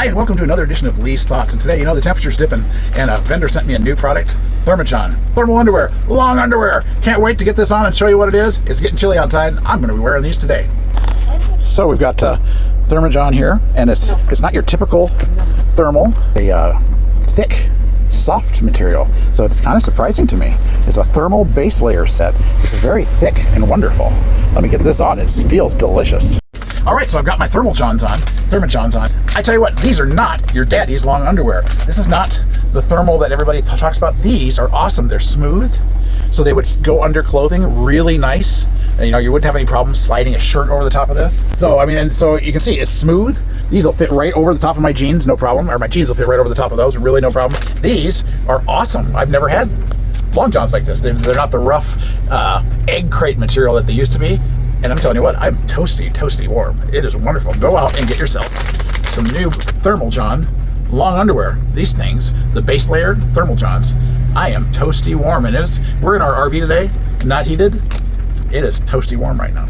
Hi, and welcome to another edition of Lee's Thoughts. And today, you know, the temperature's dipping, and a vendor sent me a new product, Thermajohn. Thermal underwear, long underwear. Can't wait to get this on and show you what it is. It's getting chilly outside. I'm going to be wearing these today. So we've got Thermajohn here, and it's not your typical thermal, a thick, soft material. So it's kind of surprising to me. It's a thermal base layer set. It's very thick and wonderful. Let me get this on. It feels delicious. All right, so I've got my Thermajohns on. I tell you what, these are not your daddy's long underwear. This is not the thermal that everybody talks about. These are awesome. They're smooth, so they would go under clothing really nice. And, you know, you wouldn't have any problem sliding a shirt over the top of this. So, I mean, and so you can see it's smooth. These will fit right over the top of my jeans, no problem. Or my jeans will fit right over the top of those, really no problem. These are awesome. I've never had long johns like this. They're not the rough egg crate material that they used to be. And I'm telling you what, I'm toasty warm. It is wonderful. Go out and get yourself some new Thermajohn long underwear. These things, the base layer Thermajohns, I am toasty warm. And we're in our RV today, not heated. It is toasty warm right now.